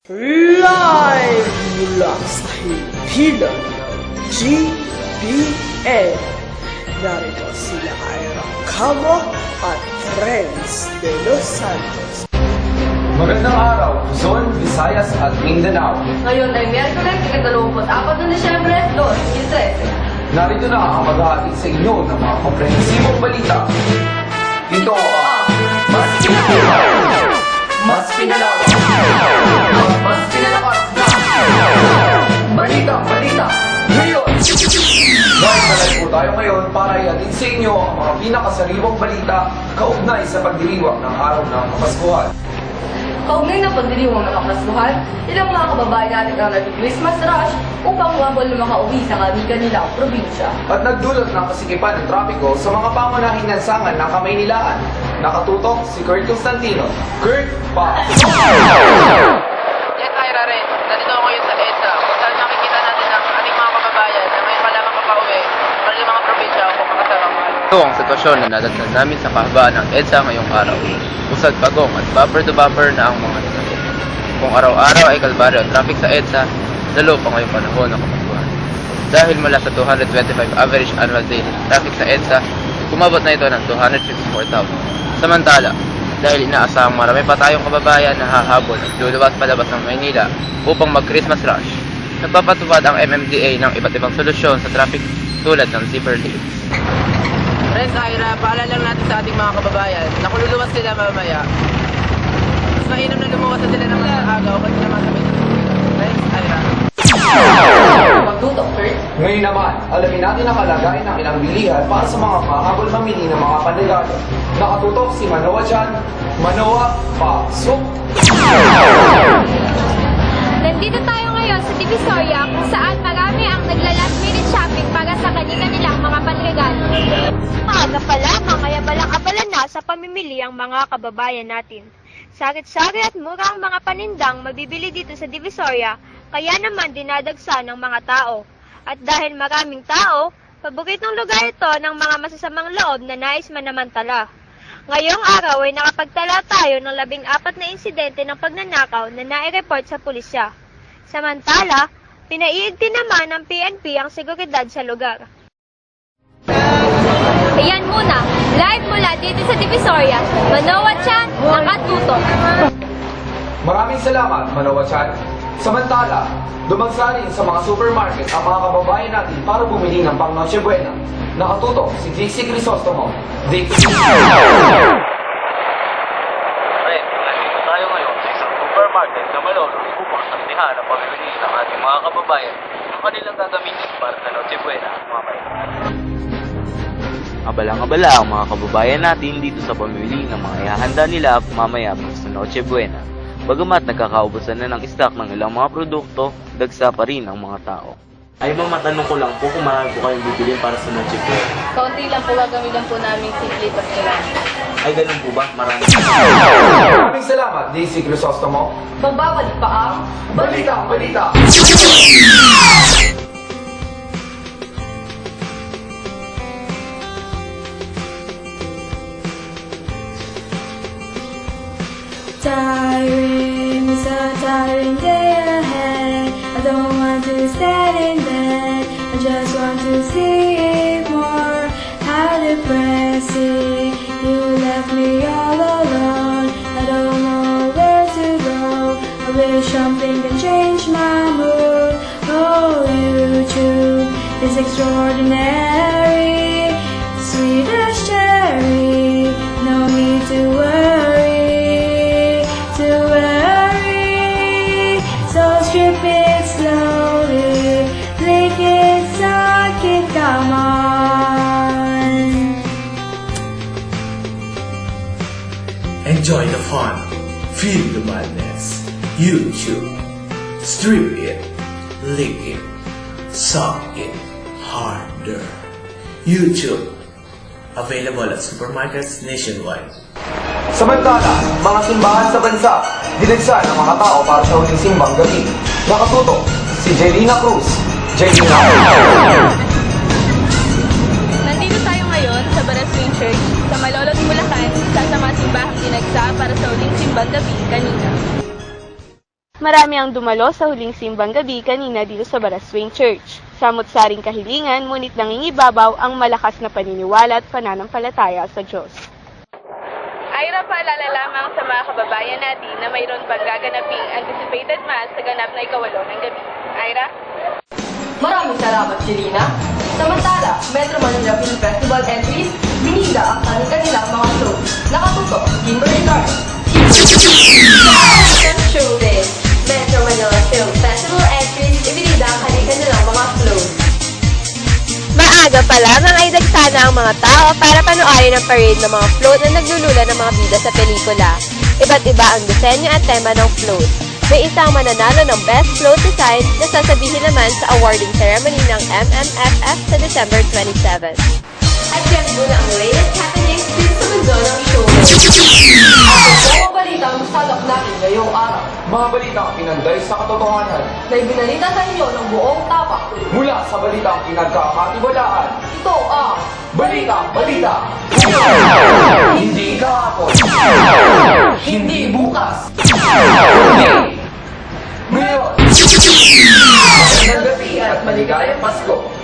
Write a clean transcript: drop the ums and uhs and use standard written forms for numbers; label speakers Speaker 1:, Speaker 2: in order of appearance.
Speaker 1: Live mula sa himpilan ng GBN. Narito sila Ira Camo at Friends de Los Santos.
Speaker 2: Magandang araw, Luzon, Visayas at Mindanao.
Speaker 3: Ngayon ay Miyerkules, ika-24 na Disyembre, 2013.
Speaker 2: Narito na ang maghahatid sa inyo ng mga komprehensibong balita. Ito ang Mas Pinalawak, Mas Pinalakas na Balita ngayon. Dahil malay po tayo ngayon para ihatid sa inyo ang mga pinakasariwang balita kaugnay sa pagdiriwang ng araw ng Kapaskuhan.
Speaker 3: Kaugnay ng pagdiriwang ng Kapaskuhan, ilang mga kababayan natin ang nag-Christmas rush upang umabol na makauwi sa kanilang probinsya.
Speaker 2: At nagdulot ng kasikipan ng trapiko sa mga pangunahing lansangan ng Kamaynilaan. Nakatutok si Kurt Constantino. Kurt, pa!
Speaker 4: Yes, Ira rin. Nandito ako ngayon sa EDSA kung saan nakikita natin ang ating mga kababayan na may palamang makauwi para sa mga probinsya upang makasama mga
Speaker 5: Ito ang sitwasyon na nadatnan namin sa kahabaan ng EDSA ngayong araw. Usad pagong at bumper to bumper na ang mga sasakyan. Kung araw-araw ay kalbaryo ang traffic sa EDSA, lalo pa ngayong panahon ng Kapaskuhan. Dahil mula sa 225 average annual daily traffic sa EDSA, kumabot na ito ng 254,000. Samantala, dahil inaasahang marami pa tayong kababayan na hahabol at luluwas palabas ng Maynila upang mag-Christmas rush, nagpapatupad ang MMDA ng iba't ibang solusyon sa traffic tulad ng zipper lanes.
Speaker 4: Friends, Ira, paalala lang natin sa ating mga kababayan na kung luluwas sila mamaya, mas mainam na lumuwas na sila ng mas maaga o kasi naman kami sa Friends, Ira.
Speaker 3: Magtutok, Kurt.
Speaker 2: Ngayon naman, alamin natin ang kalagayan ng ilang bilihan para sa mga mahabol mamili ng mga panregalo. Nakatutok si Manoa dyan. Manoa, pasok!
Speaker 6: Nandito tayo ngayon sa Divisoria kung saan marami ang nagla-last minute shopping para sa kanilang mga panregalo. Maaga pa lamang ay abalang-abala na sa pamimili ang mga kababayan natin. Sarit-sari at mura ang mga panindang mabibili dito sa Divisoria, kaya naman dinadagsa ng mga tao. At dahil maraming tao, paboritong lugar ito ng mga masasamang loob na nais manamantala. Ngayong araw ay nakapagtala tayo ng 14 na insidente ng pagnanakaw na nai-report sa pulisya. Samantala, pinaiigti naman ng PNP ang seguridad sa lugar. Ayan muna, live mula dito sa Divisoria, Manoa Chan, nakatutok.
Speaker 2: Maraming salamat, Manoa Chan. Samantala, dumagsa rin sa mga supermarket ang mga kababayan natin para bumili ng pang Noche Buena. Nakatutok si Dixie Crisostomo. Dixie!
Speaker 5: Friend, nandito tayo ngayon sa isang supermarket na malolo upang saksihan ang pamimili ng ating mga kababayan ng kanilang gagamitin para sa Noche Buena mamaya. Abalang-abala ang mga kababayan natin dito sa pamimili ng mga ihahanda nila mamaya para sa Noche Buena. Bagamat nagkakaubusan na ng stock ng ilang mga produkto, dagsa pa rin ang mga tao.
Speaker 7: Ay ma'am, matanong ko lang po kung marami po kayong bibilin para sa Noche Buena.
Speaker 3: Kaunti lang po gagamitan po namin simple pagkilan.
Speaker 7: Ay ganun po ba? Marami.
Speaker 2: Maraming salamat, Dixie Crisostomo.
Speaker 3: Magbabalik pa ang
Speaker 2: Balita!
Speaker 8: Tiring, it's a tiring day ahead. I don't want to stay in bed. I just want to sleep more. How depressing. You left me all alone. I don't know where to go. I wish something can change my mood. Oh, YouTube is extraordinary. Sweet as cherry. No need to worry. So strip it slowly, lick it, suck it, come on.
Speaker 9: Enjoy the fun, feel the madness. YouTube, strip it, lick it, suck it harder. YouTube, available at supermarkets nationwide.
Speaker 2: Samantala, mga simbahan sa bansa, dinagsa ng mga tao para sa huling simbang gabi. Nakatutok si Jelina Cruz. Jelina!
Speaker 6: Nandito tayo ngayon sa Baraswing Church sa Malolot, Bulacan, sa mga simbahang dinagsa para sa uling simbang gabi kanina.
Speaker 10: Marami ang dumalo sa huling simbang gabi kanina dito sa Baraswain Church. Samot-saring kahilingan, ngunit nangingibabaw ang malakas na paniniwala at pananampalataya sa Diyos. Ira, paalala lamang sa mga kababayan natin na mayroon pang gaganaping anticipated mass sa ganap na ikawalo ng gabi. Ira?
Speaker 3: Maraming salamat, Jelina. Samantala, Metro Manila Film Festival entries, binida ang kanilang mga show. Nakatutok sa Kimberly Clark. Showbiz. Metro Manila Film Festival entries, ibinida ang kanilang mga flow.
Speaker 6: Maaga pa lamang ay dagsana ang mga tao para panoorin ang parade ng mga float na naglulula ng mga bida sa pelikula. Iba't iba ang disenyo at tema ng float. May isang mananalo ng Best Float Design na sasabihin naman sa awarding ceremony ng MMFF sa December 27.
Speaker 3: At yan muna ang latest happenings dito sa mundo ng showbiz. At ang mga balitang salok natin ngayong araw.
Speaker 2: Mga balitang pinanday sa katotohanan.
Speaker 3: Na ibinalita sa inyo ng buong tapak.
Speaker 2: Mula sa balitang pinagkakatiwalaan.
Speaker 3: Ito ang
Speaker 2: Balitang Balita! Hindi kahapon. Hindi bukas. Hindi ngayon. Magandang gabi at maligayang Pasko.